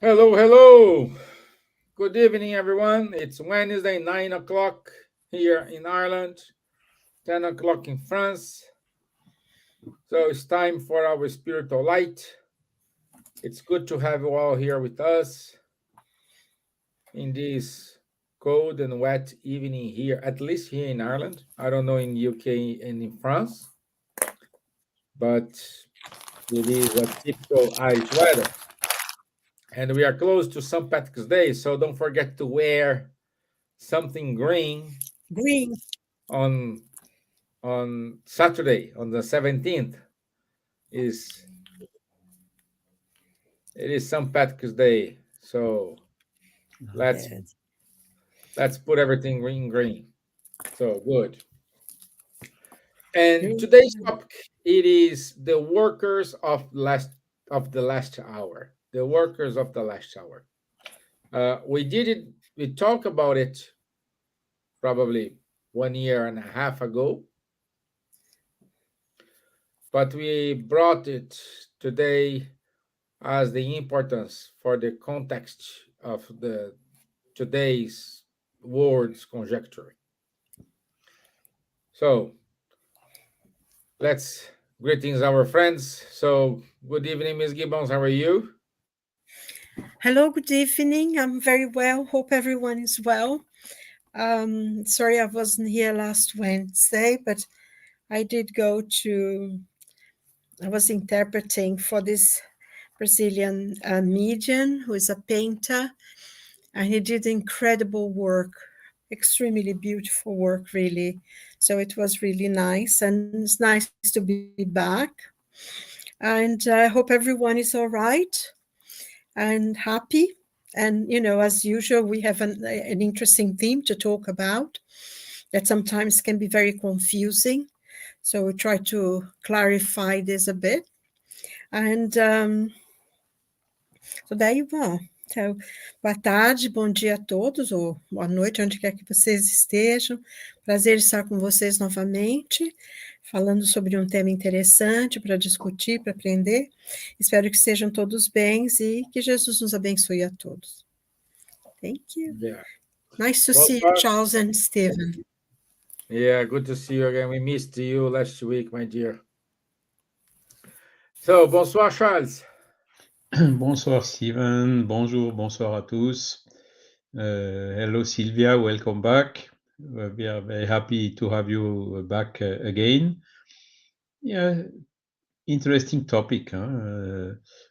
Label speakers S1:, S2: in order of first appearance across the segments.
S1: Hello, hello. Good evening, everyone. It's Wednesday, 9 o'clock here in Ireland, 10 o'clock in France. So it's time for our spiritual light. It's good to have you all here with us in this cold and wet evening here, at least here in Ireland. I don't know in UK and in France, but it is a typical Irish weather. And we are close to St. Patrick's Day, so don't forget to wear something green
S2: Green.
S1: on Saturday on the 17th. Is It is St. Patrick's Day, so let's
S2: Yes.
S1: let's put everything green green. So good. And
S2: Green.
S1: today's topic, it is the workers of the last hour. The workers of the last hour. We did it. We talked about it probably 1 year and a half ago, but we brought it today as the importance for the context of the today's world's conjecture. So let's greetings our friends. So good evening, Miss Gibbons. How are you?
S2: Hello, good evening. I'm very well. Hope everyone is well. Sorry I wasn't here last Wednesday, but I did go to, I was interpreting for this Brazilian medium who is a painter, and he did incredible work, extremely beautiful work, really. So it was really nice, and it's nice to be back. And I hope everyone is all right and happy. And, as usual, we have an interesting theme to talk about that sometimes can be very confusing. So we try to clarify this a bit. And so there you are. Então, boa tarde, bom dia a todos, ou boa noite, onde quer que vocês estejam. Prazer estar com vocês novamente, falando sobre um tema interessante para discutir, para aprender. Espero que estejam todos bem e que Jesus nos abençoe a todos. Thank you.
S1: Yeah.
S2: Nice to see you,
S1: Bonsoir.
S2: Charles and Stevan.
S1: Yeah, good to see you again. We missed you last week, my dear. So bonsoir, Charles.
S3: Bonsoir Steven, bonsoir à tous. Hello Silvia, welcome back. We are very happy to have you back again. Yeah, interesting topic.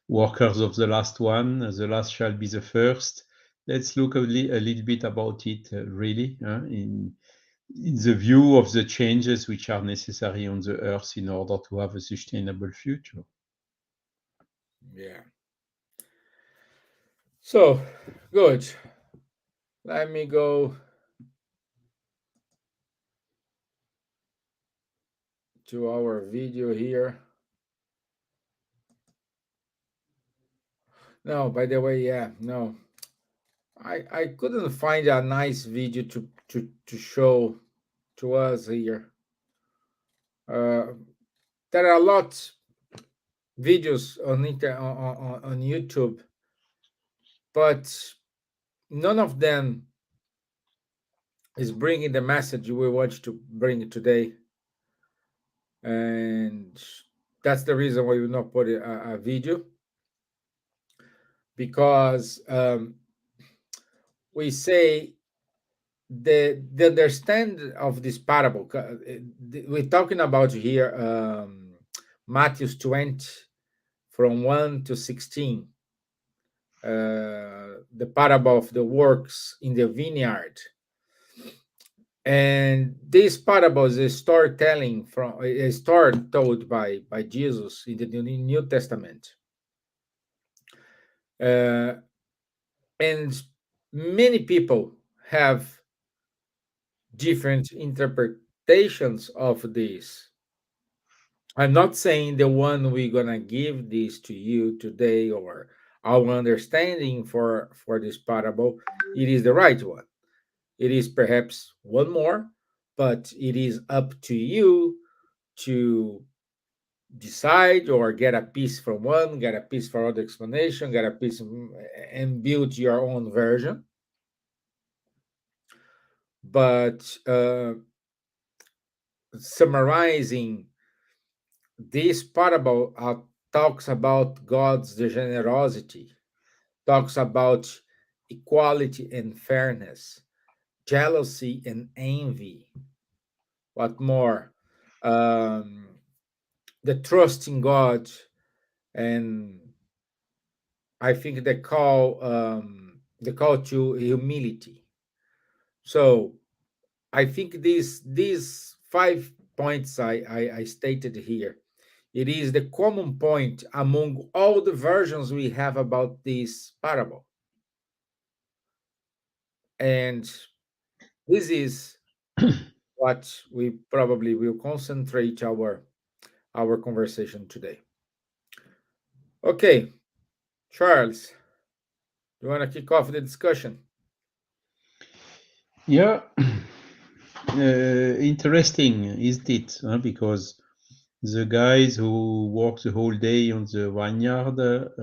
S3: Workers of the last one, the last shall be the first. Let's look a little bit about it, really, in the view of the changes which are necessary on the earth in order to have a sustainable future.
S1: Yeah. So good. Let me go to our video here. No, by the way, yeah, no. I couldn't find a nice video to show to us here. There are a lot videos on YouTube, but none of them is bringing the message we want to bring today, and that's the reason why we not put a video, because we say the understand of this parable. We're talking about here Matthew 20 from 1 to 16, the parable of the works in the vineyard. And this parable is a storytelling from a story told by Jesus in the New Testament. And many people have different interpretations of this. I'm not saying the one we're gonna give this to you today or our understanding for this parable, it is the right one. It is perhaps one more, but it is up to you to decide or get a piece from one, get a piece for other explanation, get a piece and build your own version. But summarizing, this parable talks about God's generosity, talks about equality and fairness, jealousy and envy. What more? The trust in God, and I think the call to humility. So I think these 5 points I stated here, it is the common point among all the versions we have about this parable. And this is what we probably will concentrate our conversation today. Okay, Charles, you want to kick off the discussion?
S3: Yeah, interesting, isn't it? Because the guys who work the whole day on the vineyard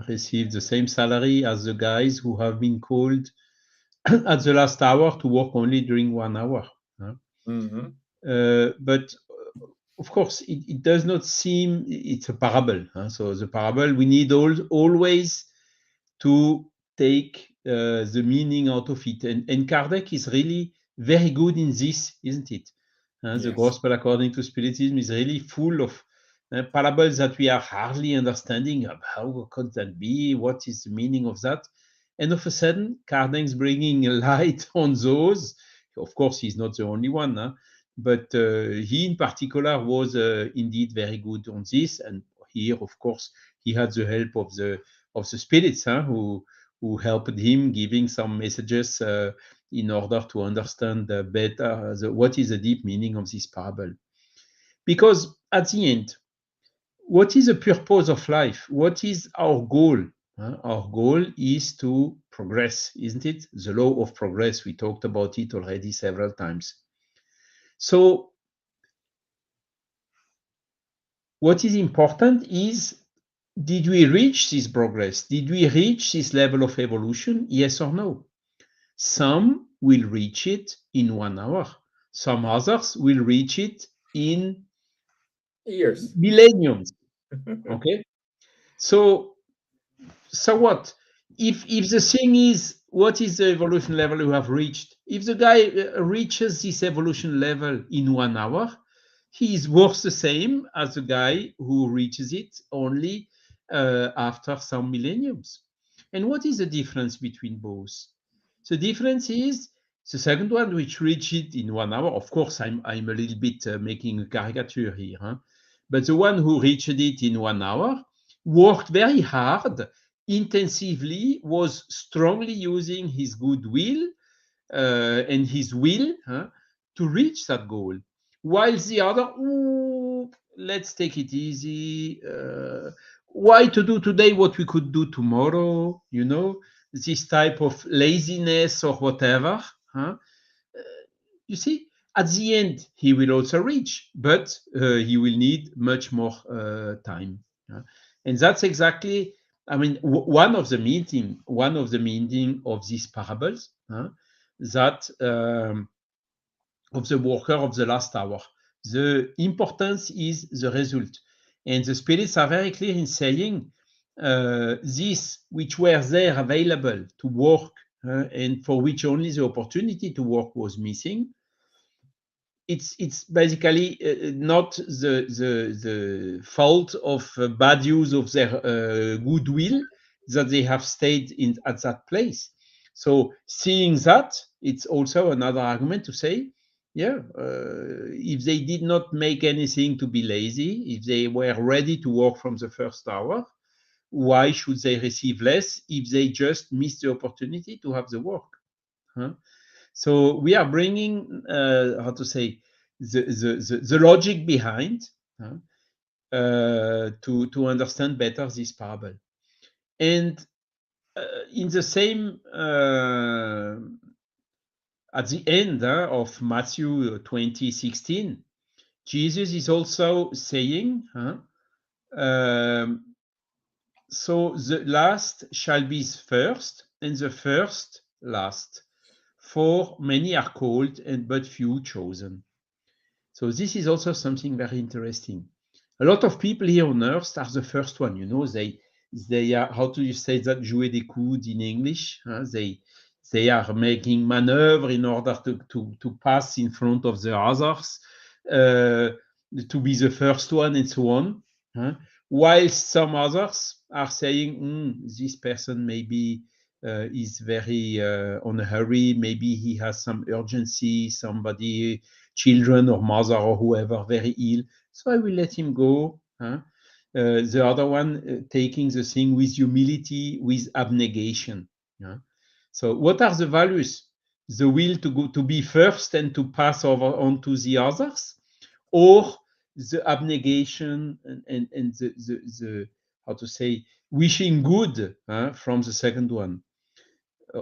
S3: receive the same salary as the guys who have been called at the last hour to work only during 1 hour.
S1: Mm-hmm.
S3: But of course, it does not seem it's a parable. So the parable, we need always to take the meaning out of it. And Kardec is really very good in this, isn't it? The
S1: Yes.
S3: Gospel according to Spiritism is really full of parables that we are hardly understanding. How could that be? What is the meaning of that? And of a sudden, Kardec's bringing a light on those. Of course, he's not the only one, but he in particular was indeed very good on this. And here, of course, he had the help of the spirits who helped him, giving some messages in order to understand better what is the deep meaning of this parable. Because at the end, what is the purpose of life? What is our goal? Our goal is to progress, isn't it? The law of progress. We talked about it already several times. So what is important is, did we reach this progress? Did we reach this level of evolution? Yes or no? Some will reach it in 1 hour. Some others will reach it in
S1: Years.
S3: millenniums. Okay? So what? If the thing is, what is the evolution level you have reached? If the guy reaches this evolution level in 1 hour, he is worth the same as the guy who reaches it only after some millenniums. And what is the difference between both? The difference is the second one, which reached it in 1 hour. Of course, I'm a little bit making a caricature here, but the one who reached it in 1 hour worked very hard, intensively, was strongly using his goodwill and his will to reach that goal. While the other, let's take it easy. Why to do today what we could do tomorrow? This type of laziness or whatever. You see, at the end, he will also reach, but he will need much more time. And that's exactly, one of the meaning of these parables, that of the worker of the last hour. The importance is the result. And the spirits are very clear in saying these which were there available to work and for which only the opportunity to work was missing. It's basically not the fault of bad use of their goodwill that they have stayed at that place. So seeing that, it's also another argument to say, if they did not make anything to be lazy, if they were ready to work from the first hour, why should they receive less if they just missed the opportunity to have the work? So we are bringing, the logic behind to understand better this parable. And in the same, at the end of Matthew 20:16, Jesus is also saying So the last shall be first, and the first last. For many are called, and but few chosen. So this is also something very interesting. A lot of people here on earth are the first one. You know, they are, how do you say that, jouer des coudes in English? They are making maneuver in order to pass in front of the others, to be the first one and so on. While some others are saying, this person maybe is very on a hurry, maybe he has some urgency, somebody, children or mother or whoever, very ill, so I will let him go. The other one taking the thing with humility, with abnegation. So what are the values? The will to go to be first and to pass over on to the others, or the abnegation and the how to say, wishing good from the second one.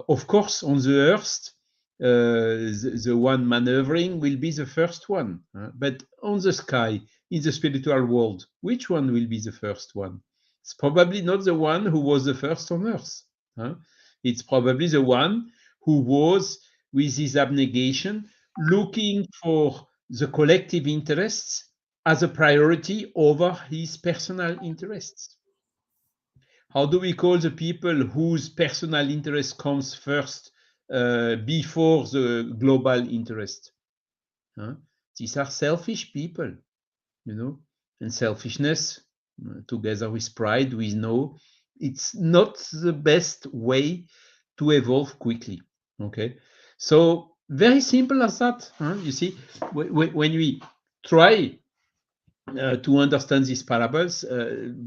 S3: Of course, on the earth, the one maneuvering will be the first one. But on the sky, in the spiritual world, which one will be the first one? It's probably not the one who was the first on earth. It's probably the one who was, with his abnegation, looking for the collective interests as a priority over his personal interests. How do we call the people whose personal interest comes first before the global interest? These are selfish people, you know, and selfishness, together with pride, we know it's not the best way to evolve quickly. Okay, so very simple as that. You see, when we try to understand these parables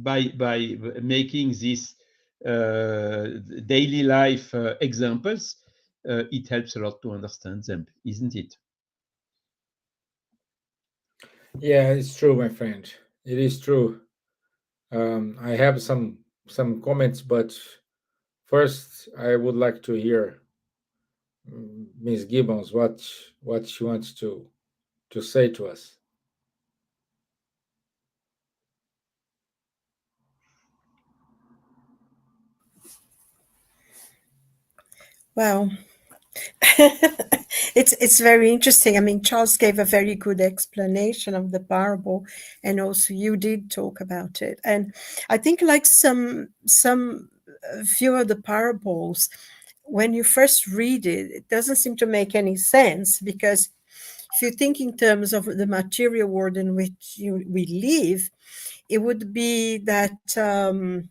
S3: by making these daily life examples, it helps a lot to understand them, isn't it?
S1: Yeah, it's true, my friend. It is true. I have some comments, but first I would like to hear Ms. Gibbons what she wants to say to us.
S2: Well, it's very interesting. I mean, Charles gave a very good explanation of the parable, and also you did talk about it. And I think, like some few of the parables, when you first read it, it doesn't seem to make any sense, because if you think in terms of the material world in which we live, it would be that in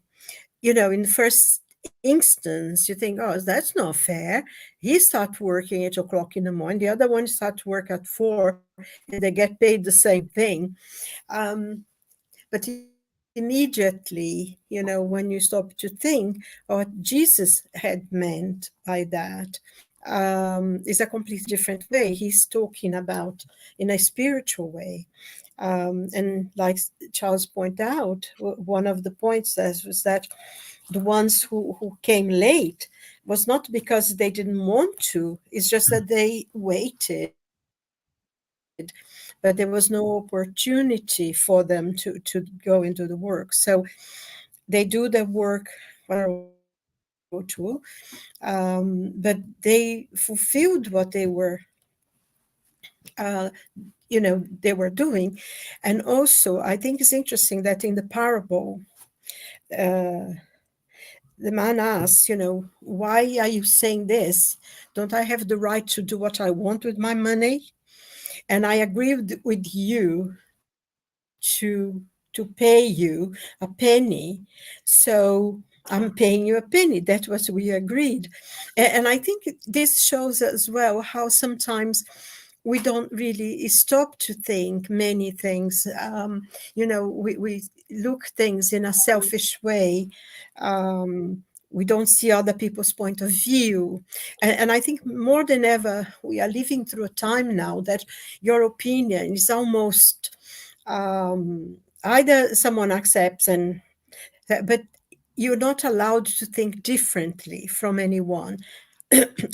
S2: the first instance, you think, oh, that's not fair. He starts working 8 o'clock in the morning. The other one starts work at 4, and they get paid the same thing. But immediately, when you stop to think what Jesus had meant by that, is a completely different way. He's talking about in a spiritual way. And like Charles pointed out, one of the points was that the ones who came late was not because they didn't want to, it's just that they waited, but there was no opportunity for them to go into the work. So they do their work to, but they fulfilled what they were they were doing. And also, I think it's interesting that in the parable, the man asks, why are you saying this? Don't I have the right to do what I want with my money? And I agree with you to pay you a penny. So I'm paying you a penny. That's what we agreed. And I think this shows as well how sometimes we don't really stop to think many things. We look things in a selfish way. We don't see other people's point of view. And I think more than ever, we are living through a time now that your opinion is almost either someone accepts, but you're not allowed to think differently from anyone.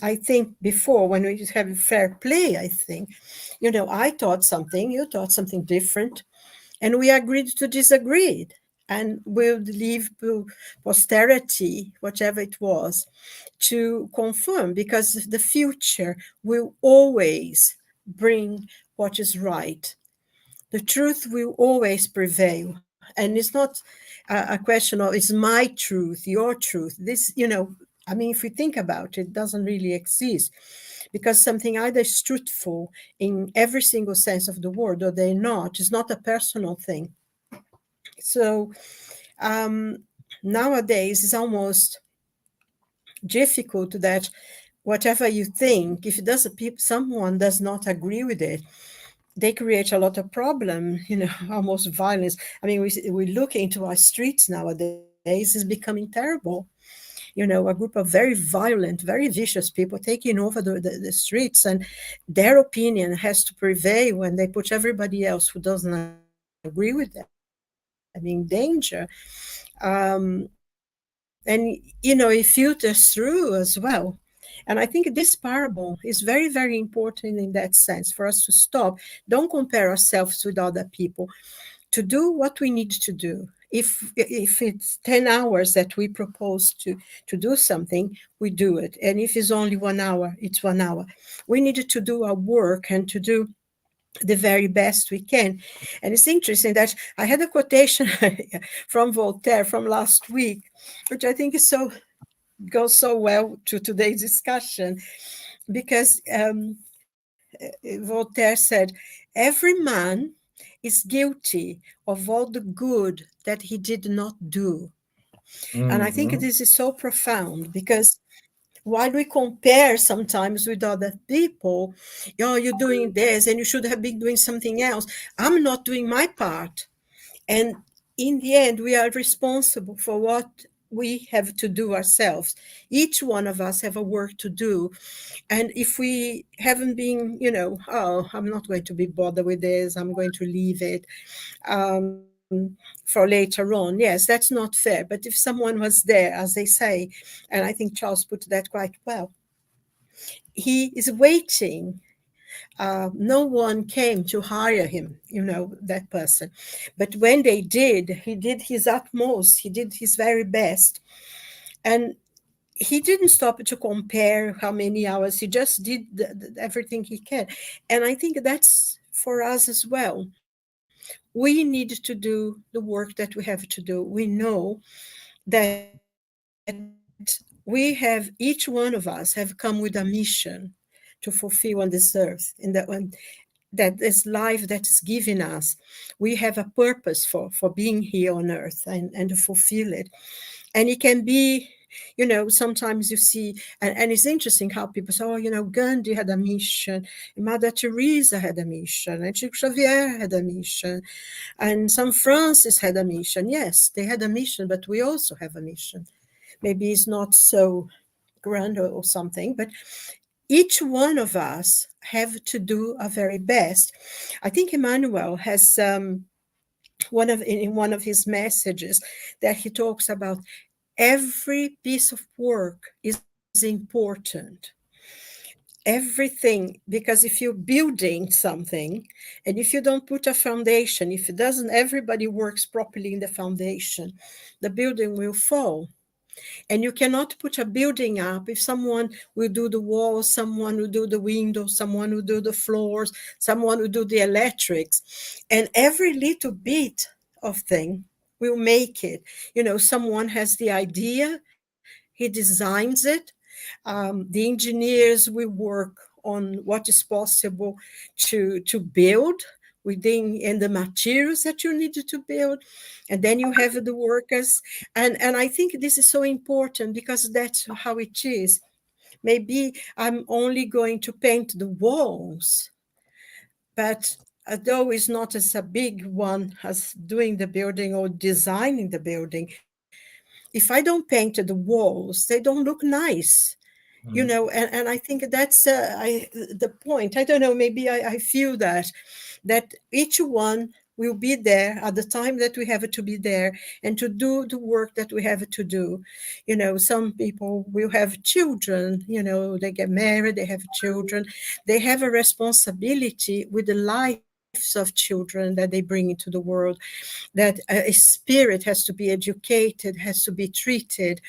S2: I think before, when we have fair play, I think, I thought something, you thought something different, and we agreed to disagree. and will leave to posterity, whatever it was, to confirm, because the future will always bring what is right. The truth will always prevail. And it's not a question of, it's my truth, your truth. This, I mean, if we think about it, it doesn't really exist, because something either is truthful in every single sense of the word or they're not. It's not a personal thing. So nowadays it's almost difficult that whatever you think, if someone does not agree with it, they create a lot of problem, almost violence. I mean, we look into our streets nowadays, is becoming terrible. A group of very violent, very vicious people taking over the streets, and their opinion has to prevail when they put everybody else who doesn't agree with them in danger. And, it filters through as well. And I think this parable is very, very important in that sense, for us to stop. Don't compare ourselves with other people, to do what we need to do. If it's 10 hours that we propose to do something, we do it. And if it's only 1 hour, it's 1 hour. We need to do our work and to do the very best we can. And it's interesting that I had a quotation from Voltaire from last week, which I think goes so well to today's discussion, because Voltaire said, every man is guilty of all the good that he did not do. And I think this is so profound, because while we compare sometimes with other people, you're doing this and you should have been doing something else, I'm not doing my part. And in the end, we are responsible for what we have to do ourselves. Each one of us have a work to do. And if we haven't been, I'm not going to be bothered with this, I'm going to leave it for later on. Yes, that's not fair. But if someone was there, as they say, and I think Charles put that quite well, he is waiting. No one came to hire him, that person. But when they did, he did his utmost. He did his very best. And he didn't stop to compare how many hours. He just did everything he can. And I think that's for us as well. We need to do the work that we have to do. We know that each one of us have come with a mission to fulfill on this earth, that this life that is given us, we have a purpose for being here on earth, and to fulfill it. And it can be, sometimes you see, and it's interesting how people say, Gandhi had a mission, Mother Teresa had a mission, and Chico Xavier had a mission, and St. Francis had a mission. Yes, they had a mission, but we also have a mission. Maybe it's not so grand or something, but each one of us have to do our very best. I think Emmanuel has in one of his messages that he talks about every piece of work is important. Everything, because if you're building something and if you don't put a foundation, if it doesn't, everybody works properly in the foundation, the building will fall. And you cannot put a building up if someone will do the walls, someone will do the windows, someone will do the floors, someone will do the electrics. And every little bit of thing will make it. Someone has the idea, he designs it. The engineers will work on what is possible to build within, and the materials that you need to build, and then you have the workers, and I think this is so important, because that's how it is. Maybe I'm only going to paint the walls, but although it's not as a big one as doing the building or designing the building, if I don't paint the walls, they don't look nice. And I think that's the point. I don't know, maybe I feel that each one will be there at the time that we have to be there, and to do the work that we have to do. Some people will have children, they get married, they have children, they have a responsibility with the life of children that they bring into the world, that a spirit has to be educated, has to be treated.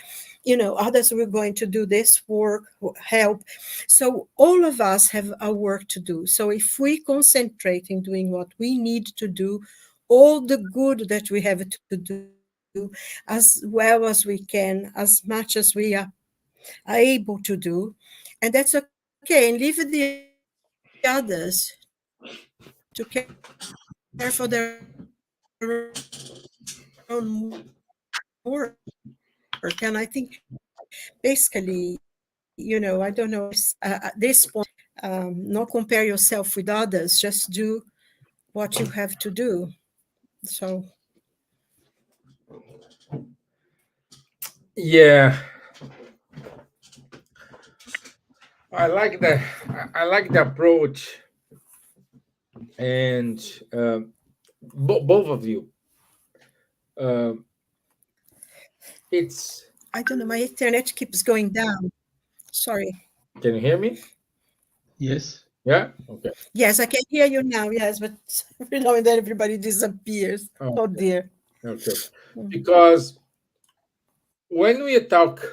S2: Others were going to do this work, help. So all of us have a work to do. So if we concentrate in doing what we need to do, all the good that we have to do, as well as we can, as much as we are able to do, and that's okay, and leave the others to care for their own work. And I think basically, I don't know, at this point, not compare yourself with others, just do what you have to do. So
S1: Yeah, I like the I like the approach, and both of you. Um it's
S2: I don't know, my internet keeps going down. Sorry.
S1: Can you hear me?
S3: Yes.
S1: Yeah. Okay.
S2: Yes, I can hear you now. Yes, but every now and then everybody disappears.
S1: Oh,
S2: Oh dear.
S1: okay.
S2: Mm.
S1: Because when we talk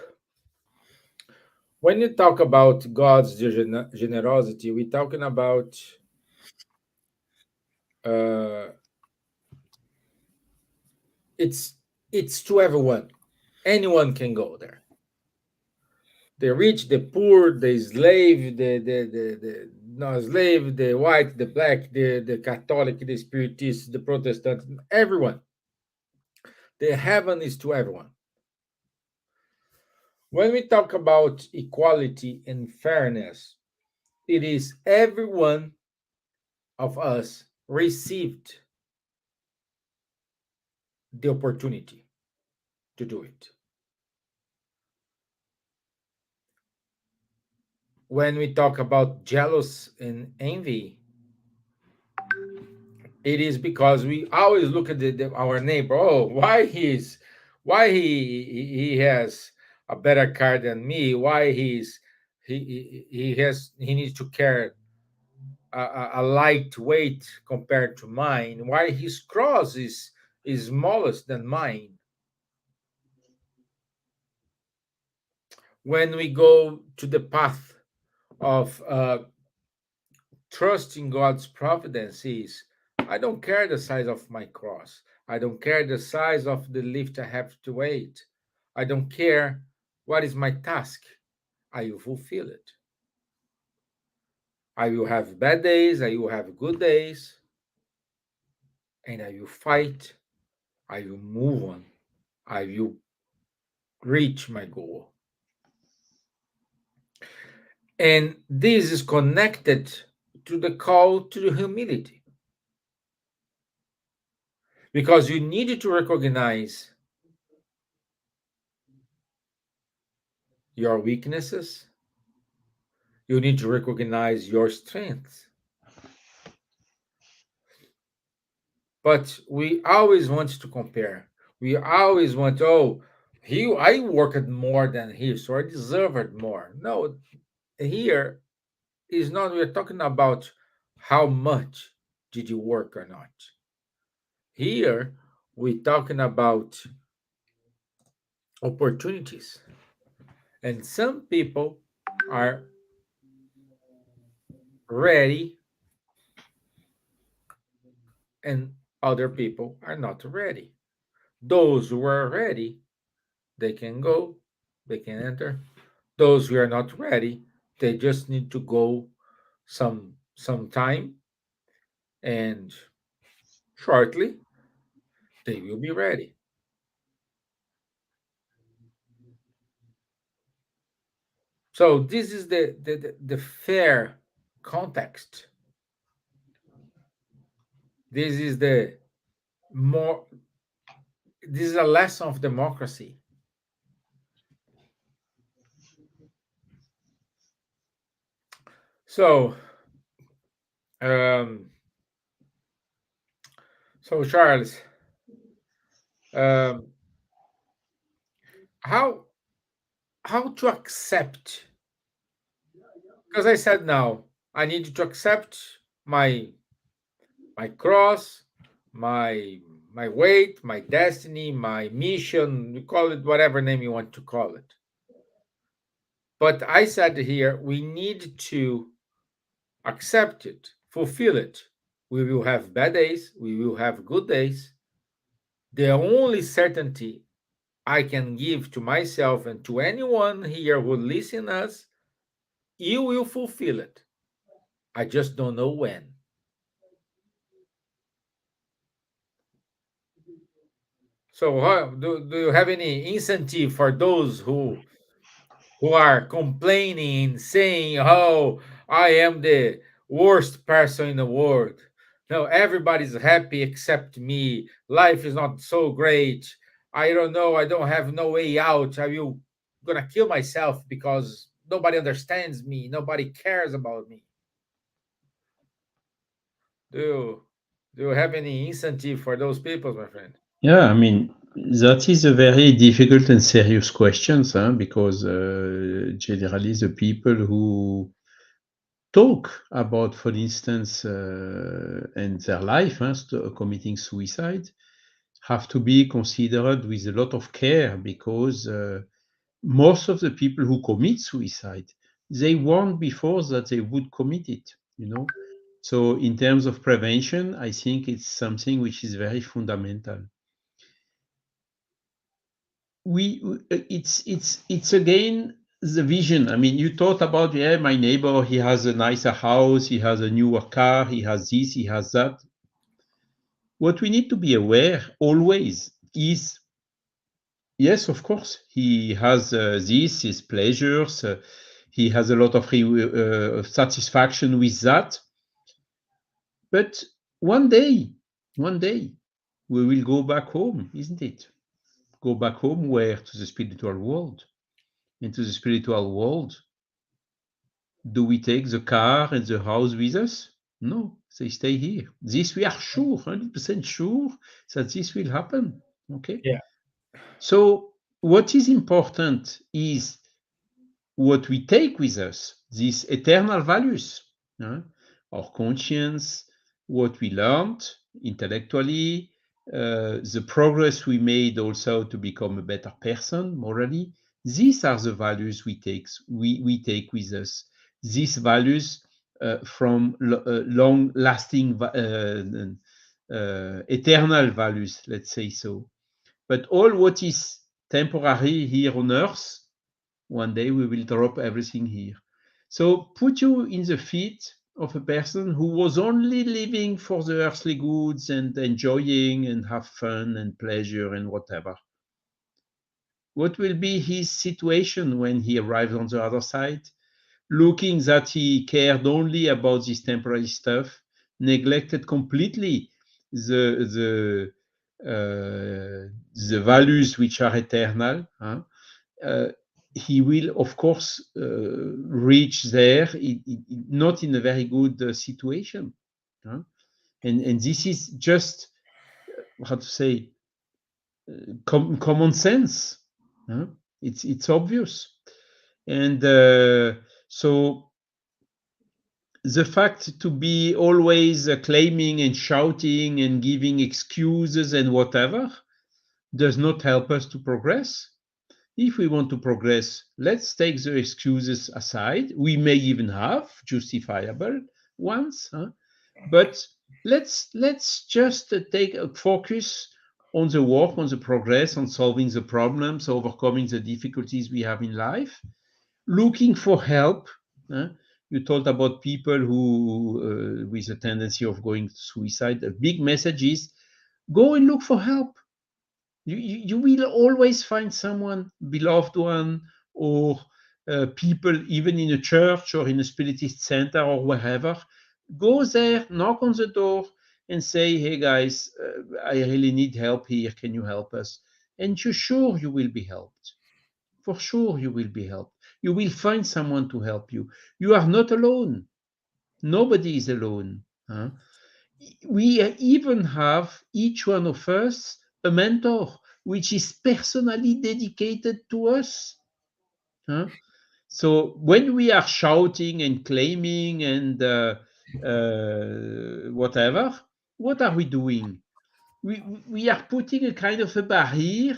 S1: when you talk about God's generosity, we're talking about uh, it's it's to everyone. Anyone can go there. The rich, the poor, the slave, the not slave, the white, the black, the Catholic, the Spiritist, the Protestant, everyone. The heaven is to everyone. When we talk about equality and fairness, it is every one of us received the opportunity to do it. When we talk about jealous and envy, it is because we always look at our neighbor. Oh, why he has a better car than me? Why he needs to carry a lightweight compared to mine? Why his cross is smallest than mine? When we go to the path of trusting God's providence, is I don't care the size of my cross. I don't care the size of the lift I have to wait. I don't care what is my task. I will fulfill it. I will have bad days, I will have good days, and I will fight. I will move on. I will reach my goal. And this is connected to the call to the humility, because you need to recognize your weaknesses, you need to recognize your strengths. But we always want to compare. We always want, oh, I worked more than he, so I deserved more. No, here is not, we're talking about how much did you work or not. Here we're talking about opportunities. And some people are ready and other people are not ready. Those who are ready, they can go, they can enter. Those who are not ready, they just need to go some time, and shortly they will be ready. So this is the fair context. This is the more this is a lesson of democracy. So um so Charles, um how to accept, because I said now I need to accept my my cross, my weight, my destiny, my mission, you call it whatever name you want to call it. But I said here, we need to accept it, fulfill it. We will have bad days, we will have good days. The only certainty I can give to myself and to anyone here who listen us, you will fulfill it. I just don't know when. So, do you have any incentive for those who are complaining, saying, "Oh, I am the worst person in the world. No, everybody's happy except me. Life is not so great. I don't know. I don't have no way out. I will gonna kill myself because nobody understands me. Nobody cares about me." Do you have any incentive for those people, my friend?
S3: Yeah, I mean, that is a very difficult and serious question, because generally the people who talk about, for instance, and their life, committing suicide, have to be considered with a lot of care because most of the people who commit suicide, they warned before that they would commit it, you know. So in terms of prevention, I think it's something which is very fundamental. It's again the vision. I mean, you thought about, yeah, my neighbor, he has a nicer house, he has a newer car, he has this, he has that. What we need to be aware always is, yes, of course, he has this, his pleasures, he has a lot of satisfaction with that. But one day, we will go back home, isn't it? Go back home where? To the spiritual world. Into the spiritual world, do we take the car and the house with us? No, they stay here. This we are sure, 100% sure that this will happen. Okay?
S1: Yeah.
S3: So what is important is what we take with us, these eternal values, our conscience, what we learned intellectually, the progress we made also to become a better person morally. These are the values we take with us. These values from long-lasting, eternal values, let's say so. But all what is temporary here on earth, one day we will drop everything here. So put you in the feet of a person who was only living for the earthly goods and enjoying and have fun and pleasure and whatever. What will be his situation when he arrives on the other side? Looking that he cared only about this temporary stuff, neglected completely the values which are eternal. He will, of course, reach there not in a very good situation. And this is just, how to say, common sense. It's obvious. And so the fact to be always claiming and shouting and giving excuses and whatever does not help us to progress. If we want to progress, let's take the excuses aside. We may even have justifiable ones, but let's just take a focus on the work, on the progress, on solving the problems, overcoming the difficulties we have in life, looking for help. You told about people who with a tendency of going to suicide. A big message is go and look for help. You will always find someone, beloved one, or people, even in a church or in a spiritist center or wherever. Go there, knock on the door, and say, "Hey guys, I really need help here. Can you help us?" And you're sure you will be helped. For sure, you will be helped. You will find someone to help you. You are not alone. Nobody is alone. We even have, each one of us, a mentor which is personally dedicated to us. So when we are shouting and claiming and whatever, what are we doing? We are putting a kind of a barrier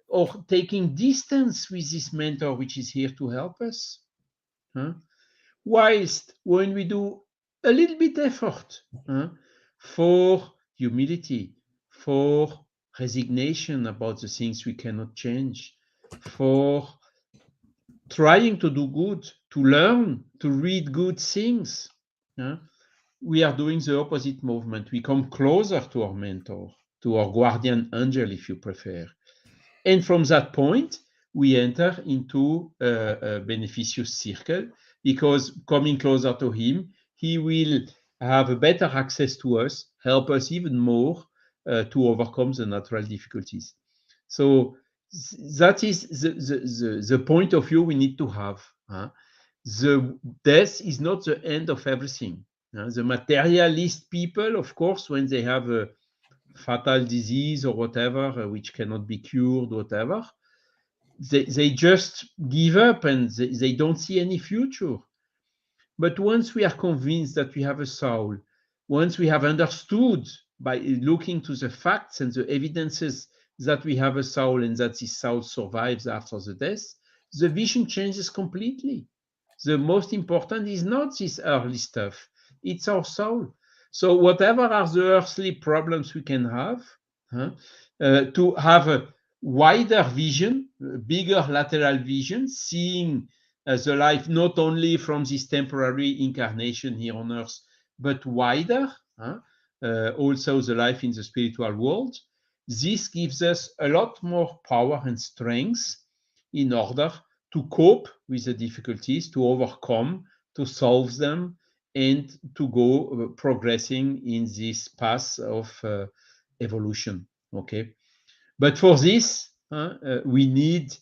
S3: or taking distance with this mentor which is here to help us. Huh? Whilst when we do a little bit effort for humility, for resignation about the things we cannot change, for trying to do good, to learn, to read good things, we are doing the opposite movement. We come closer to our mentor, to our guardian angel, if you prefer. And from that point, we enter into a beneficious circle, because coming closer to him, he will have a better access to us, help us even more to overcome the natural difficulties. So that is the point of view we need to have. The death is not the end of everything. The materialist people, of course, when they have a fatal disease or whatever, which cannot be cured, whatever, they just give up and they don't see any future. But once we are convinced that we have a soul, once we have understood by looking to the facts and the evidences that we have a soul and that this soul survives after the death, the vision changes completely. The most important is not this earthly stuff, it's our soul. So whatever are the earthly problems we can have, to have a wider vision, a bigger lateral vision, seeing the life not only from this temporary incarnation here on earth, but wider, also the life in the spiritual world. This gives us a lot more power and strength in order to cope with the difficulties, to overcome, to solve them, and to go progressing in this path of evolution. Okay, but for this, we need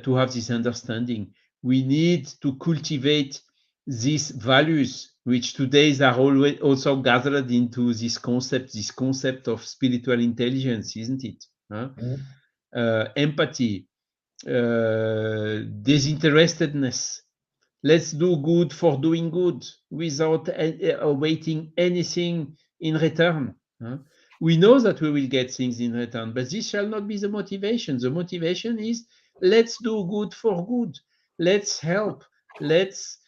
S3: to have this understanding. We need to cultivate these values, which today are always also gathered into this concept of spiritual intelligence, isn't it? Empathy, disinterestedness. Let's do good for doing good without awaiting anything in return. We know that we will get things in return, but this shall not be the motivation. The motivation is, let's do good for good. Let's help. Let's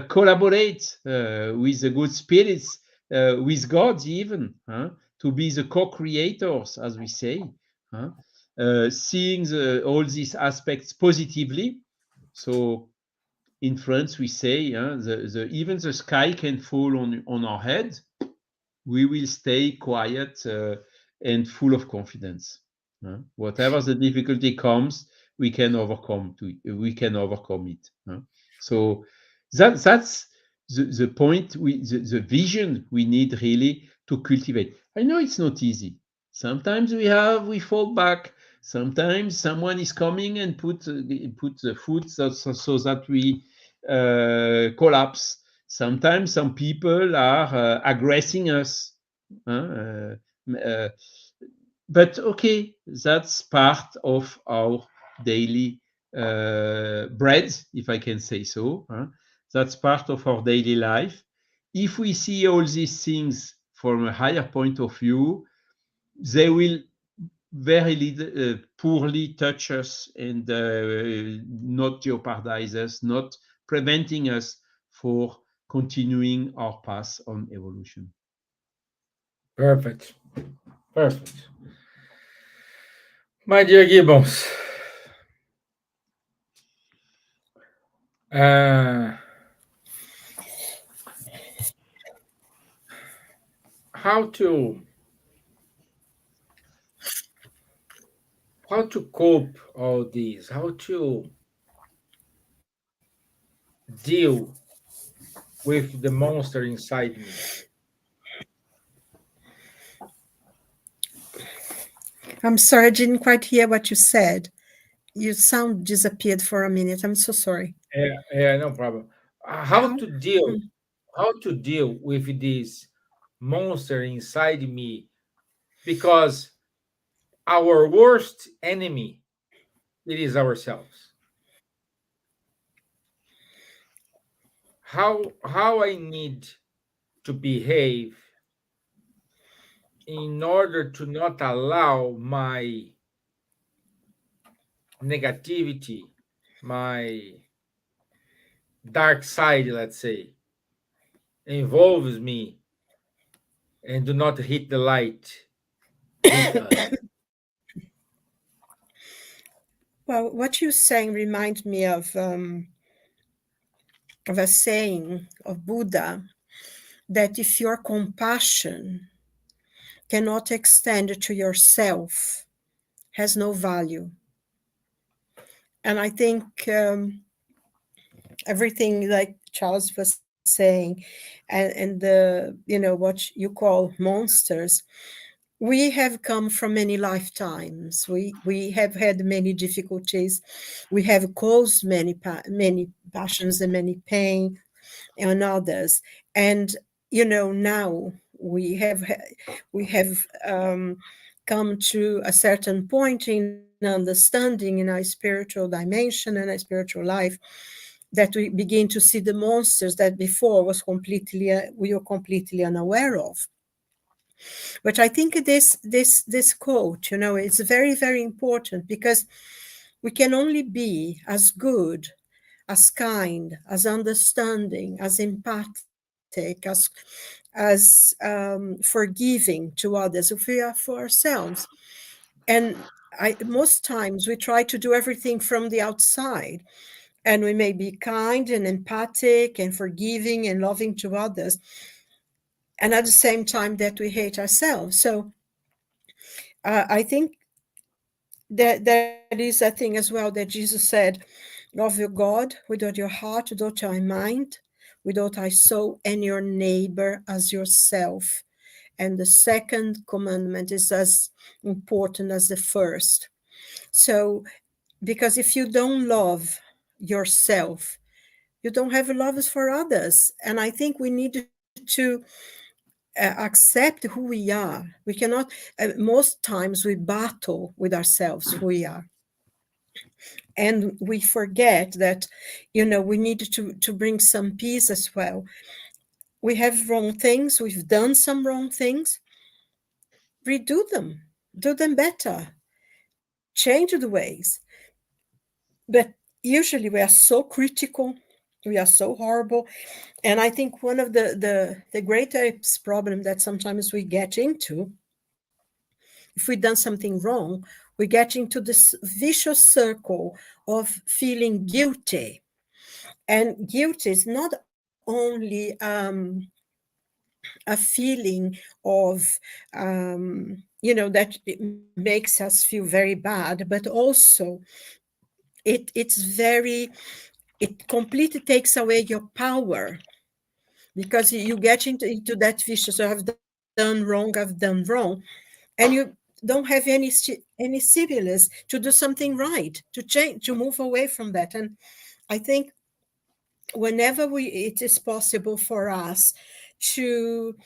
S3: collaborate with the good spirits, with God even, to be the co-creators, as we say, seeing all these aspects positively. So in France, we say, even the sky can fall on our head. We will stay quiet and full of confidence. Whatever the difficulty comes, we can overcome it. So that's the point, the vision we need really to cultivate. I know it's not easy. Sometimes we fall back. Sometimes someone is coming and put the foot so that we collapse. Sometimes some people are aggressing us. But okay, that's part of our daily bread, if I can say so. That's part of our daily life. If we see all these things from a higher point of view, they will very poorly touch us and not jeopardize us, not preventing us for continuing our path on evolution.
S1: Perfect. Perfect. My dear Gibbons, how to cope all these, how to deal with the monster inside me.
S2: I'm sorry, I didn't quite hear what you said. Your sound disappeared for a minute. I'm so sorry.
S1: Yeah, no problem. How to deal with this monster inside me, because our worst enemy, it is ourselves. How I need to behave in order to not allow my negativity, my dark side, let's say, involves me and do not hit the light, hit us.
S2: Well, what you're saying reminds me of a saying of Buddha, that if your compassion cannot extend to yourself, has no value. And I think everything like Charles was saying, and the, what you call monsters, we have come from many lifetimes. We have had many difficulties. We have caused many passions and many pain on others. And now we have come to a certain point in understanding in our spiritual dimension and our spiritual life, that we begin to see the monsters that before we were completely unaware of. But I think this quote, is very, very important, because we can only be as good, as kind, as understanding, as empathic, as forgiving to others if we are for ourselves. And most times we try to do everything from the outside, and we may be kind and empathic and forgiving and loving to others, and at the same time that we hate ourselves. So I think that is a thing as well that Jesus said: love your God with all your heart, with all your mind, with all thy soul, and your neighbor as yourself. And the second commandment is as important as the first. So, because if you don't love yourself, you don't have love for others. And I think we need to accept who we are. We cannot, most times we battle with ourselves, who we are. And we forget that, we need to bring some peace as well. We have wrong things. We've done some wrong things. Redo them. Do them better. Change the ways. But usually we are so critical. We are so horrible. And I think one of the greatest problem that sometimes we get into, if we've done something wrong, we get into this vicious circle of feeling guilty. And guilt is not only a feeling of, that it makes us feel very bad, but also it completely takes away your power, because you get into that vicious, I've done wrong, and you don't have any stimulus to do something right, to change, to move away from that. And I think whenever it is possible for us to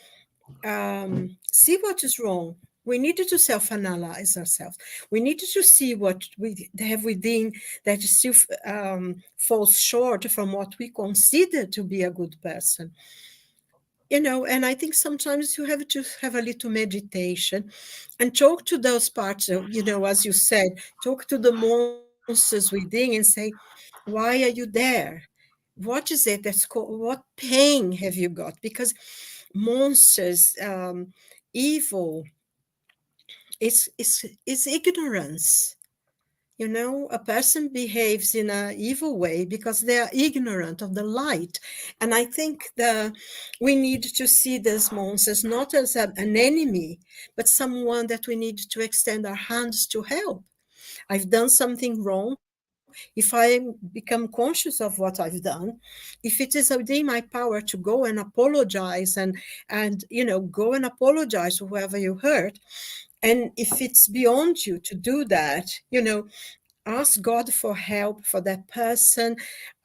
S2: see what is wrong, we needed to self-analyze ourselves. We needed to see what we have within that still falls short from what we consider to be a good person. And I think sometimes you have to have a little meditation and talk to those parts, as you said, talk to the monsters within and say, why are you there? What is it that's called, what pain have you got? Because monsters, evil, is ignorance. A person behaves in an evil way because they are ignorant of the light. And I think we need to see these monsters not as an enemy, but someone that we need to extend our hands to help. I've done something wrong. If I become conscious of what I've done, if it is within my power to go and apologize and go and apologize to whoever you hurt, and if it's beyond you to do that, ask God for help for that person,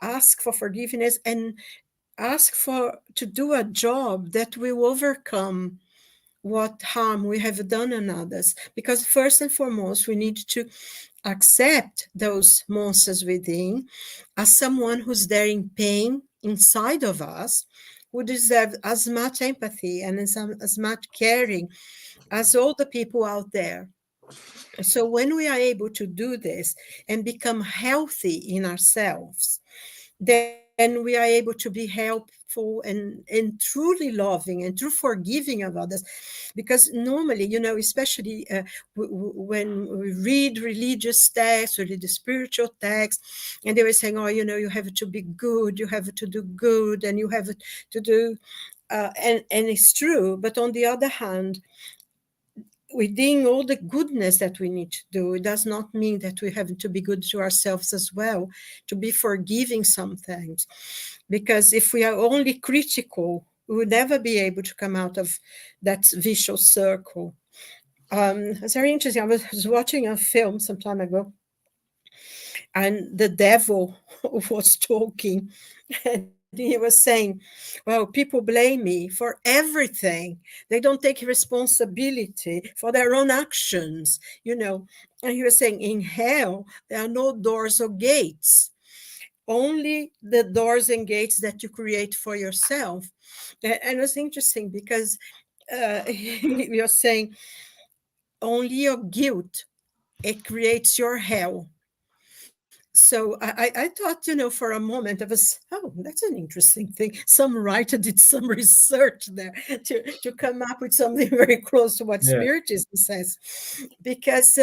S2: ask for forgiveness, and ask to do a job that will overcome what harm we have done on others. Because first and foremost, we need to accept those monsters within as someone who's there in pain inside of us, who deserve as much empathy and as much caring as all the people out there. So when we are able to do this and become healthy in ourselves, then we are able to be helpful and truly loving and true forgiving of others. Because normally, especially when we read religious texts or read the spiritual texts, and they were saying, oh, you have to be good, you have to do good, and you have to do, and it's true. But on the other hand, within all the goodness that we need to do, it does not mean that we have to be good to ourselves as well, to be forgiving sometimes. Because if we are only critical, we would never be able to come out of that vicious circle. It's very interesting. I was watching a film some time ago, and the devil was talking, and he was saying, well, people blame me for everything. They don't take responsibility for their own actions, And he was saying, in hell, there are no doors or gates, only the doors and gates that you create for yourself. And it was interesting because you're saying only your guilt, it creates your hell. So I thought, for a moment, I was, oh, that's an interesting thing. Some writer did some research there to come up with something very close to what Spiritism says. Because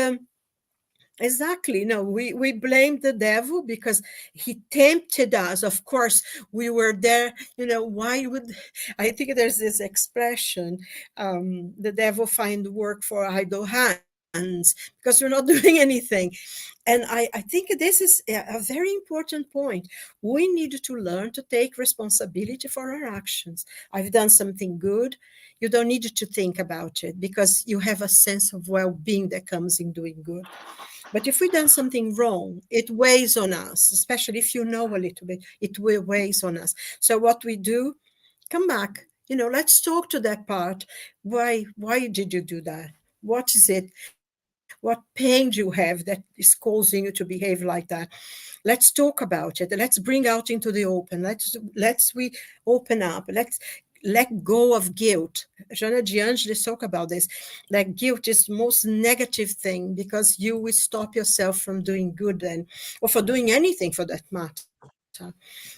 S2: exactly, no, we blame the devil because he tempted us. Of course, we were there, why would, I think there's this expression, the devil find work for idle hands, because we're not doing anything. And I think this is a very important point. We need to learn to take responsibility for our actions. I've done something good. You don't need to think about it because you have a sense of well-being that comes in doing good. But if we've done something wrong, it weighs on us, especially if you know a little bit, it will weighs on us. So what we do, come back, let's talk to that part. Why did you do that? What is it? What pain do you have that is causing you to behave like that? Let's talk about it. Let's bring out into the open. Let's we open up. Let's let go of guilt. Jana de Angelis talk about this. That guilt is the most negative thing because you will stop yourself from doing good or for doing anything for that matter.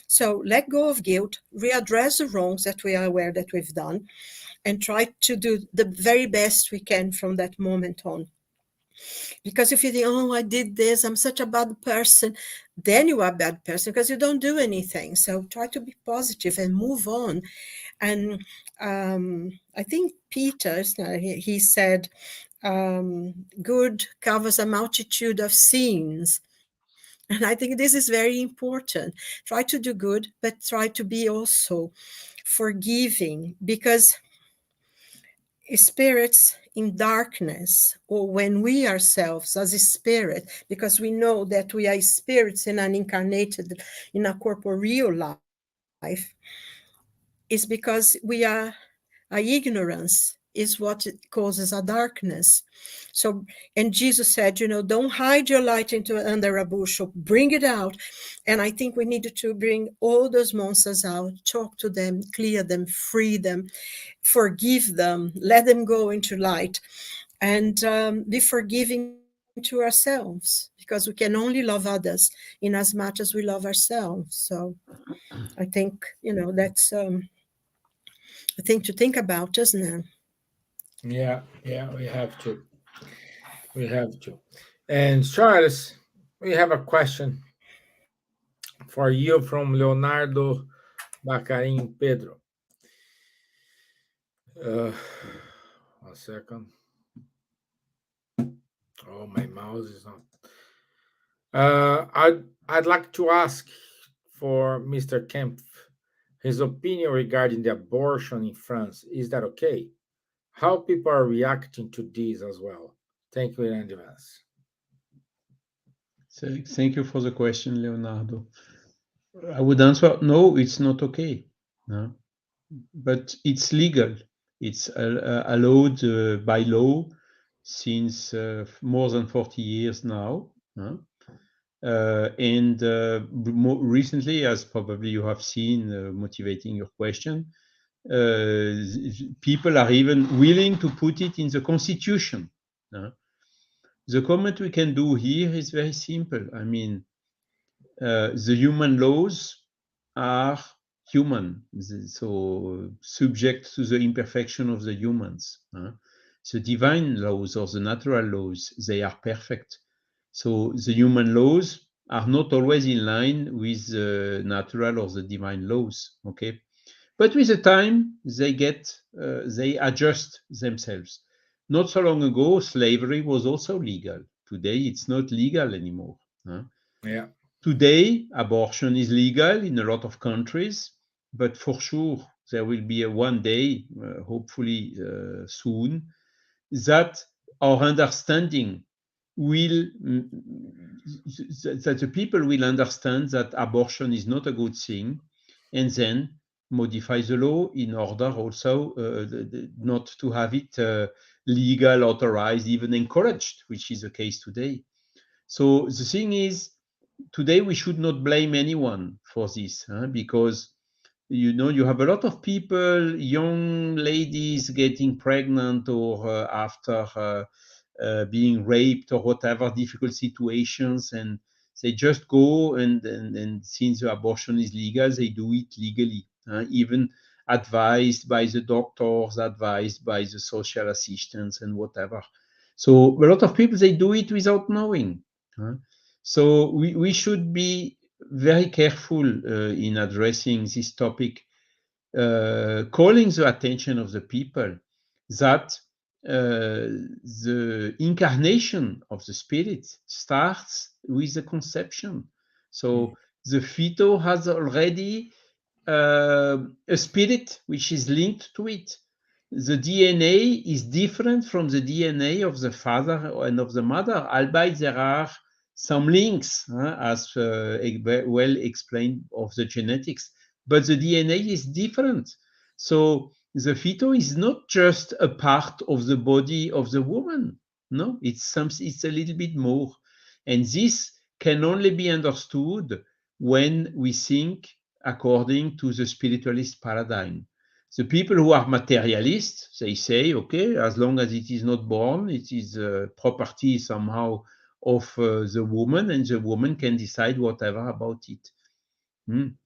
S2: So let go of guilt, readdress the wrongs that we are aware that we've done, and try to do the very best we can from that moment on. Because if you think, oh, I did this, I'm such a bad person, then you are a bad person because you don't do anything. So try to be positive and move on. And I think Peter, he said, good covers a multitude of sins. And I think this is very important. Try to do good, but try to be also forgiving, because spirits in darkness, or when we ourselves as a spirit, because we know that we are spirits in an incarnated, in a corporeal life, is because we are, our ignorance is what causes our darkness. So, and Jesus said, don't hide your light under a bushel, bring it out. And I think we needed to bring all those monsters out, talk to them, clear them, free them, forgive them, let them go into light, and be forgiving to ourselves, because we can only love others in as much as we love ourselves. So I think, that's a thing to think about, isn't it?
S1: Yeah, we have to. We have to. And Charles, we have a question for you from Leonardo Bacarin Pedro. 1 second. Oh, my mouse is not. I'd like to ask for Mr. Kempf his opinion regarding the abortion in France. Is that okay? How people are reacting to this as well? Thank you in advance.
S3: So, thank you for the question, Leonardo. I would answer, no, it's not okay. No? But it's legal. It's allowed by law since more than 40 years now. And more recently, as probably you have seen, motivating your question, people are even willing to put it in the constitution. The comment we can do here is very simple. I mean, the human laws are human, so subject to the imperfection of the humans. The divine laws or the natural laws, they are perfect. So the human laws are not always in line with the natural or the divine laws. Okay, but with the time they adjust themselves. Not so long ago, slavery was also legal. Today, it's not legal anymore.
S1: Yeah.
S3: Today, abortion is legal in a lot of countries, but for sure, there will be one day, hopefully soon, that our understanding will, that the people will understand that abortion is not a good thing, and then modify the law in order also not to have it legal, authorized, even encouraged, which is the case today. So the thing is, today we should not blame anyone for this, because you have a lot of people, young ladies getting pregnant or after being raped or whatever difficult situations, and they just go and since the abortion is legal, they do it legally, even advised by the doctors, advised by the social assistants and whatever. So a lot of people, they do it without knowing. So we should be very careful in addressing this topic, calling the attention of the people that the incarnation of the spirit starts with the conception. So the fetus has already a spirit which is linked to it. The DNA is different from the DNA of the father and of the mother, albeit there are some links, as well explained of the genetics, but the DNA is different. So the fetus is not just a part of the body of the woman. No, it's a little bit more. And this can only be understood when we think according to the spiritualist paradigm. The people who are materialists, they say, okay, as long as it is not born, it is property somehow of the woman, and the woman can decide whatever about it.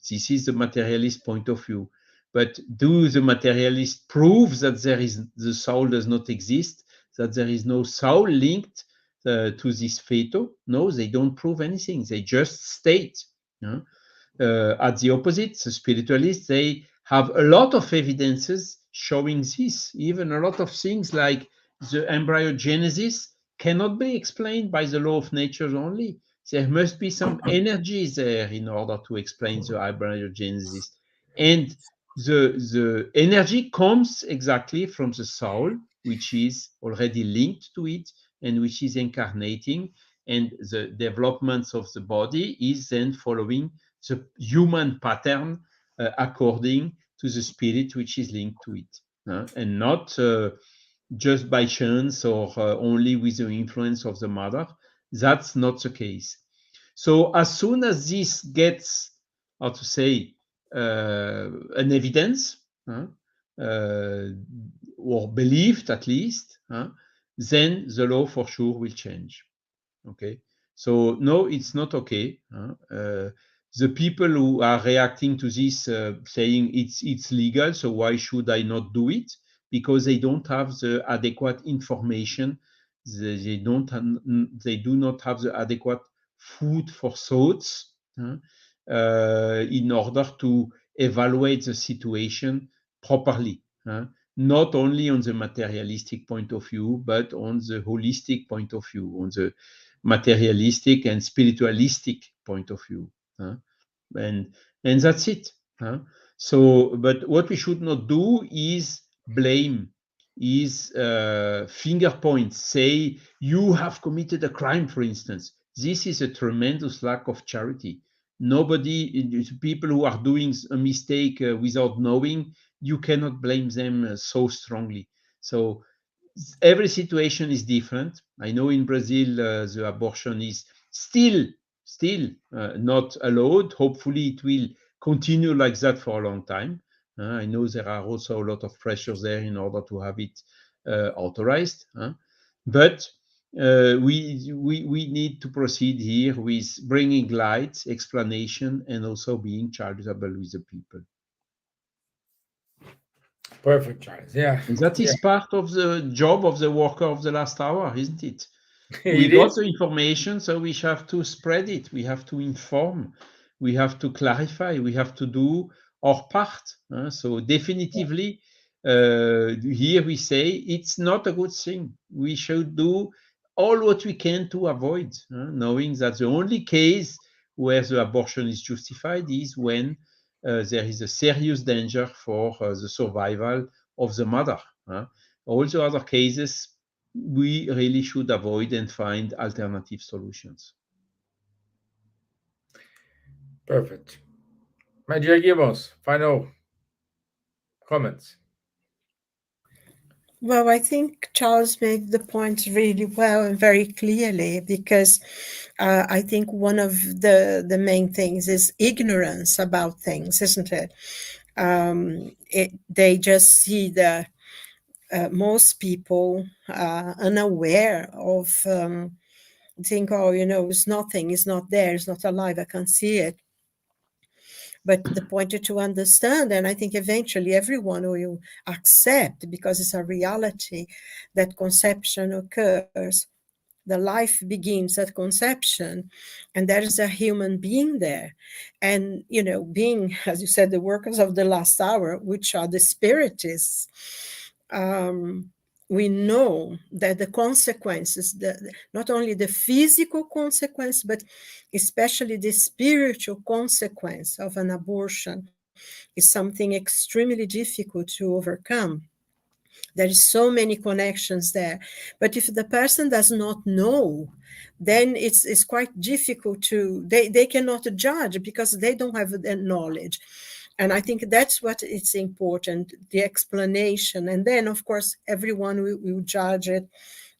S3: This is the materialist point of view. But do the materialists prove that the soul does not exist, that there is no soul linked to this fetus? No, they don't prove anything. They just state. At the opposite, the spiritualists, they have a lot of evidences showing this. Even a lot of things like the embryogenesis cannot be explained by the law of nature only. There must be some energy there in order to explain the embryogenesis. And the energy comes exactly from the soul, which is already linked to it and which is incarnating. And the developments of the body is then following the human pattern according to the spirit which is linked to it, and not just by chance or only with the influence of the mother. That's not the case. So as soon as this gets, how to say, an evidence, or believed at least, then the law for sure will change. Okay, so no, it's not okay. The people who are reacting to this, saying it's legal, so why should I not do it? Because they don't have the adequate information. They do not have the adequate food for thoughts in order to evaluate the situation properly. Not only on the materialistic point of view, but on the holistic point of view, on the materialistic and spiritualistic point of view. And that's it. So, but what we should not do is blame, is finger point, say you have committed a crime, for instance. This is a tremendous lack of charity. Nobody, people who are doing a mistake without knowing, you cannot blame them so strongly. So every situation is different. I know in Brazil the abortion is still not allowed. Hopefully it will continue like that for a long time. I know there are also a lot of pressures there in order to have it authorized. But we need to proceed here with bringing light, explanation, and also being charitable with the people.
S1: Perfect, Charles. Yeah.
S3: And that
S1: Yeah.
S3: is part of the job of the worker of the last hour, isn't it? We
S1: It
S3: got
S1: is.
S3: the information, so we have to spread it. We have to inform. We have to clarify. We have to do our part. So definitively, here we say it's not a good thing. We should do all what we can to avoid, knowing that the only case where the abortion is justified is when there is a serious danger for the survival of the mother. All the other cases, we really should avoid and find alternative solutions.
S1: Perfect. My dear Gibbons, final comments.
S2: Well, I think Charles made the point really well and very clearly, because I think one of the main things is ignorance about things, isn't it? They just see the most people unaware of, think, oh, it's nothing, it's not there, it's not alive, I can't see it. But the point is to understand, and I think eventually everyone will accept, because it's a reality, that conception occurs. The life begins at conception, and there is a human being there. And, being, as you said, the workers of the last hour, which are the spiritists, we know that the consequences, not only the physical consequence, but especially the spiritual consequence of an abortion, is something extremely difficult to overcome. There is so many connections there. But if the person does not know, then it's quite difficult they cannot judge, because they don't have the knowledge. And I think that's what is important, the explanation. And then, of course, everyone will judge it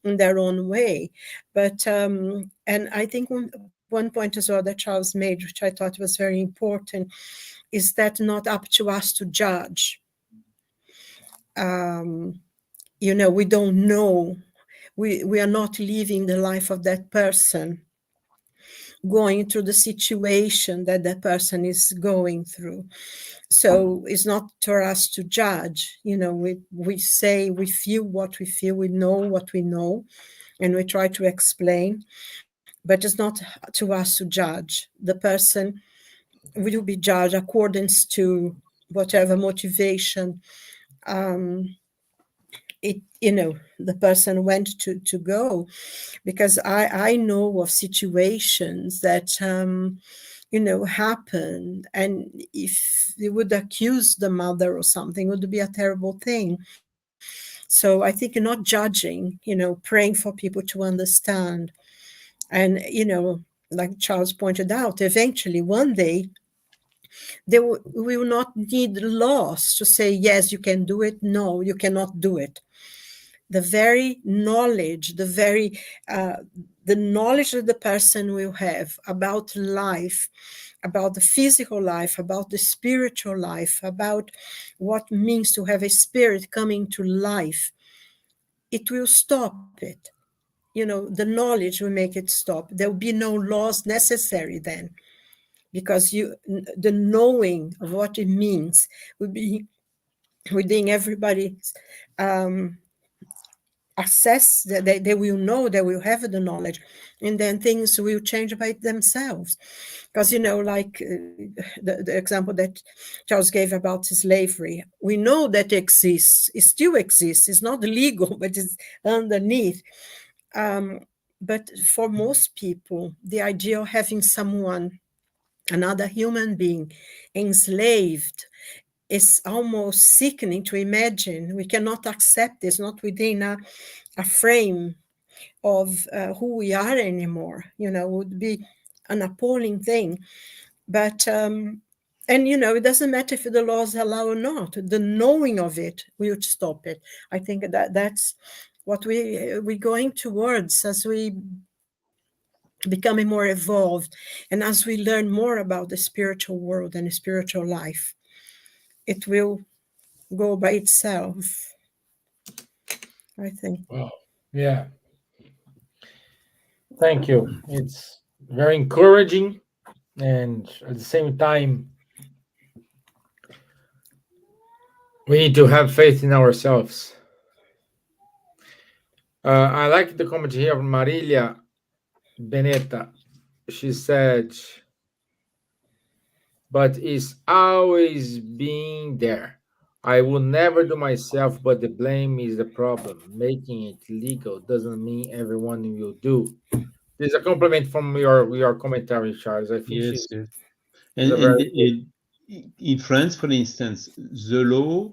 S2: in their own way. But, and I think one point as well that Charles made, which I thought was very important, is that not up to us to judge. We don't know. We are not living the life of that person, going through the situation that that person is going through. So it's not for us to judge. We say, we feel what we feel, we know what we know, and we try to explain, but it's not to us to judge. The person will be judged according to whatever motivation the person went to go. Because I know of situations that happen, and if they would accuse the mother or something, it would be a terrible thing. So I think not judging, praying for people to understand. And like Charles pointed out, eventually one day we will not need laws to say, yes, you can do it, no, you cannot do it. The very knowledge, the knowledge that the person will have about life, about the physical life, about the spiritual life, about what it means to have a spirit coming to life, it will stop it. The knowledge will make it stop. There will be no laws necessary then, because the knowing of what it means will be within everybody's access. That they will know, they will have the knowledge, and then things will change by themselves. Because like the example that Charles gave about slavery, we know that exists, it still exists, it's not legal, but it's underneath. But for most people, the idea of having another human being enslaved, is almost sickening to imagine. We cannot accept this, not within a frame of who we are anymore. Would be an appalling thing. But and it doesn't matter if the laws allow or not. The knowing of it will stop it. I think that's what we're going towards as we becoming more evolved, and as we learn more about the spiritual world and the spiritual life. it will go by itself, I think.
S1: Wow. Yeah. Thank you. It's very encouraging, and at the same time, we need to have faith in ourselves. I like the comment here from Marilia Benetta. She said, but is always being there. I will never do myself, but the blame is the problem. Making it legal doesn't mean everyone will do. There's a compliment from your commentary, Charles. I think
S3: Yes, yes.
S1: she's a
S3: And
S1: very good.
S3: in France, for instance, the law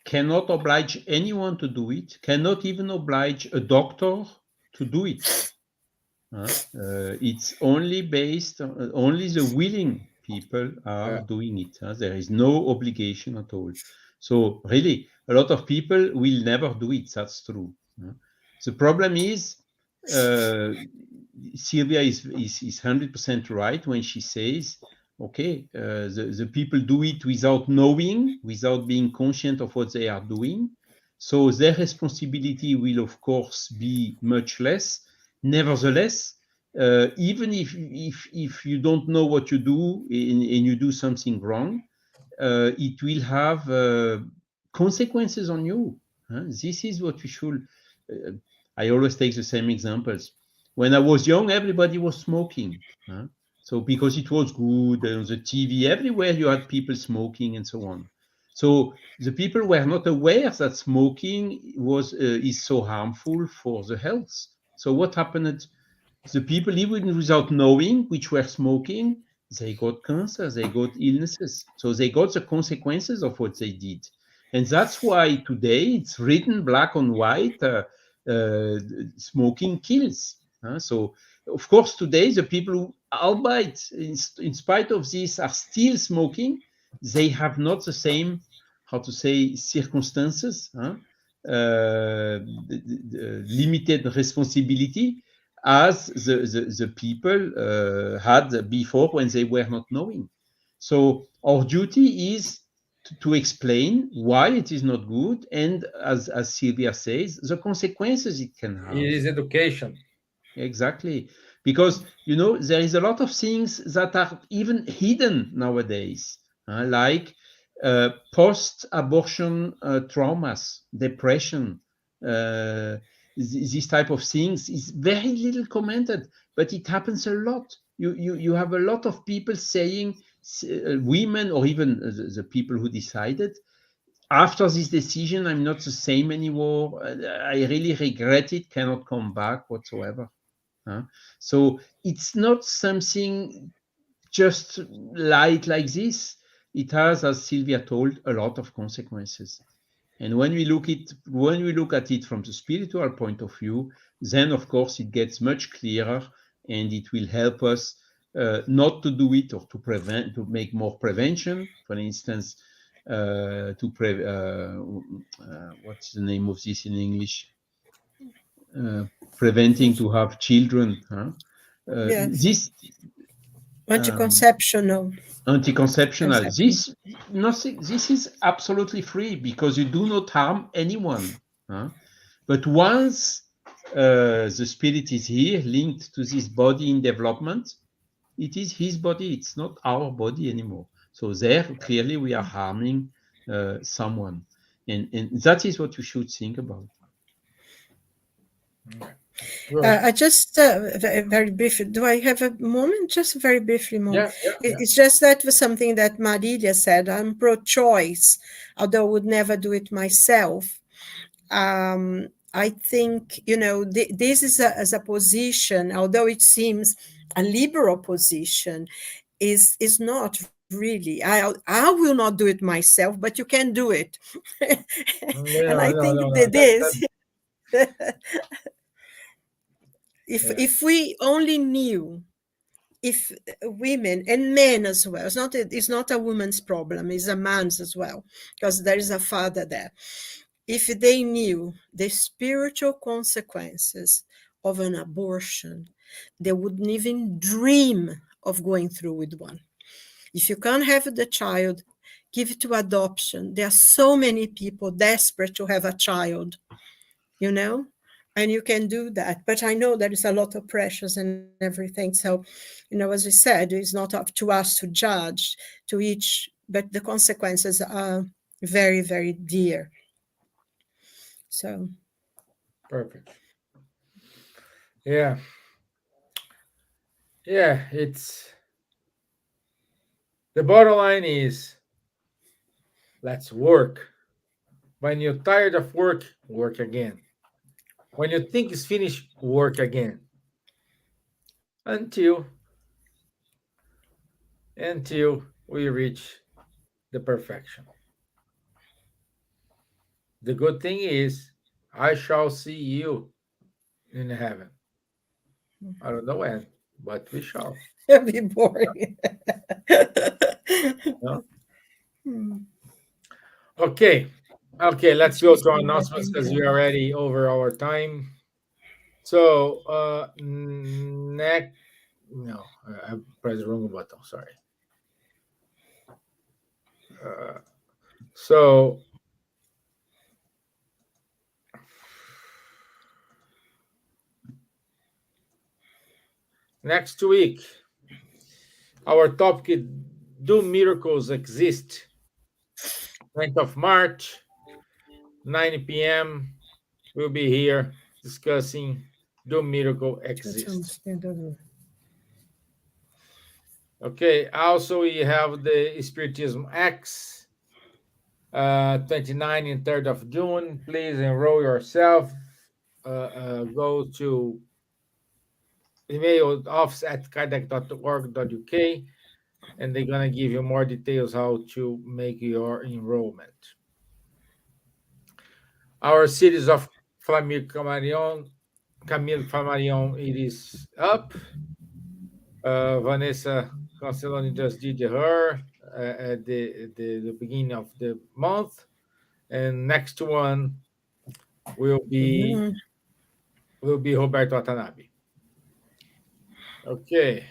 S3: cannot oblige anyone to do it, cannot even oblige a doctor to do it. It's only based on only the willing people are doing it. There is no obligation at all. So really, a lot of people will never do it. That's true. The problem is, Silvia is 100% right when she says, okay, the people do it without knowing, without being conscient of what they are doing. So their responsibility will, of course, be much less. Nevertheless, even if you don't know what you do and you do something wrong, it will have consequences on you. This is what we should. I always take the same examples. When I was young, everybody was smoking. So because it was good, on the TV, everywhere you had people smoking and so on. So the people were not aware that smoking is so harmful for the health. So what happened? The people, even without knowing, which were smoking, they got cancer, they got illnesses. So they got the consequences of what they did. And that's why today it's written black on white, smoking kills. So, of course, today the people who, albeit in spite of this, are still smoking, they have not the same, how to say, circumstances, limited responsibility as the people had before when they were not knowing. So our duty is to explain why it is not good, and as Silvia says, the consequences it can have.
S1: It is education.
S3: Exactly. Because, there is a lot of things that are even hidden nowadays, like post-abortion traumas, depression, this type of things is very little commented, but it happens a lot. You have a lot of people saying, women or even the people who decided, after this decision, I'm not the same anymore. I really regret it, cannot come back whatsoever. So it's not something just light like this. It has, as Silvia told, a lot of consequences. And when we look at it from the spiritual point of view, then of course it gets much clearer, and it will help us not to do it, or to make more prevention. For instance, what's the name of this in English? Preventing to have children.
S2: Yes.
S3: This
S2: Anticonceptional.
S3: anticonceptional.
S2: Exactly.
S3: This is absolutely free because you do not harm anyone. But once the spirit is here, linked to this body in development, it is his body. It's not our body anymore. So there, clearly, we are harming someone, and that is what you should think about.
S2: I just very briefly. Do I have a moment? Just a very briefly moment.
S1: Yeah.
S2: It's just that was something that Marilia said. I'm pro-choice, although I would never do it myself. I think this is as a position, although it seems a liberal position, is not really. I will not do it myself, but you can do it, and I think
S1: No.
S2: this. If we only knew, if women and men as well, it's not a woman's problem, it's a man's as well, because there is a father there. If they knew the spiritual consequences of an abortion, they wouldn't even dream of going through with one. If you can't have the child, give it to adoption. There are so many people desperate to have a child, you know, and you can do that. But I know there is a lot of pressures and everything. So, you know, as we said, it's not up to us to judge to each, but the consequences are very, very dear. So.
S1: Perfect. Yeah. Yeah, it's the bottom line is let's work. When you're tired of work, work again. When you think it's finished, work again. Until we reach the perfection. The good thing is I shall see you in heaven. I don't know when, but we shall.
S2: It'll be boring.
S1: No?
S2: Hmm.
S1: Okay. Okay, let's go to our announcements because we're already over our time. So next, no, I pressed the wrong button. Sorry. So next week, our topic is Do Miracles Exist? 9th of March, 9 p.m. We'll be here discussing Do Miracle Exist? Okay, also we have the Spiritism X, 29 and 3rd of June. Please enroll yourself. Go to email office@kardec.org.uk and they're going to give you more details how to make your enrollment. Our series of Camille Flammarion, it is up. Vanessa Castellani just did her at the beginning of the month, and next one will be Roberto Watanabe. Okay.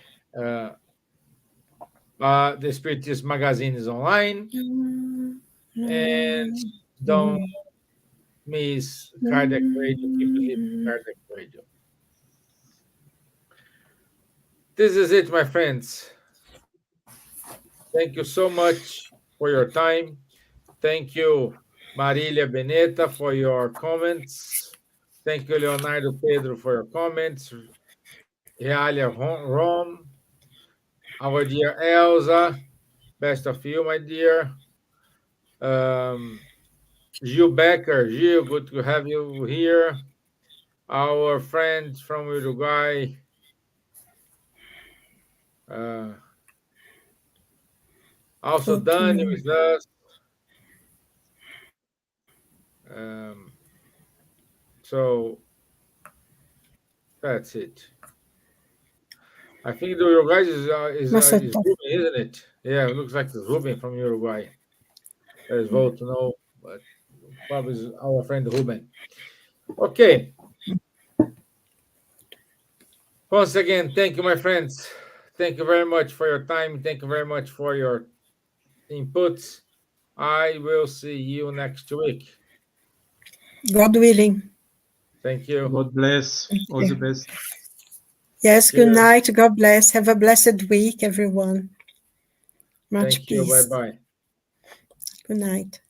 S1: The Spiritist magazine is online, and don't miss Kardec Radio. Keep believing Kardec Radio. This is it, my friends. Thank you so much for your time. Thank you, Marilia Beneta, for your comments. Thank you, Leonardo Pedro, for your comments. Realia Rom, our dear Elsa, best of you, my dear. Gil Becker, Gil, good to have you here. Our friend from Uruguay, also Dani with us. So that's it. I think the Uruguay is Ruben, isn't it? Yeah, it looks like it's Ruben from Uruguay. There's vote to know, but probably is our friend Ruben. Okay. Once again, thank you, my friends. Thank you very much for your time. Thank you very much for your inputs. I will see you next week.
S2: God willing.
S1: Thank you.
S3: God bless. All the best.
S2: Yes, good night. God bless. Have a blessed week, everyone. Much
S1: Thank you.
S2: peace.
S1: Bye-bye.
S2: Good night.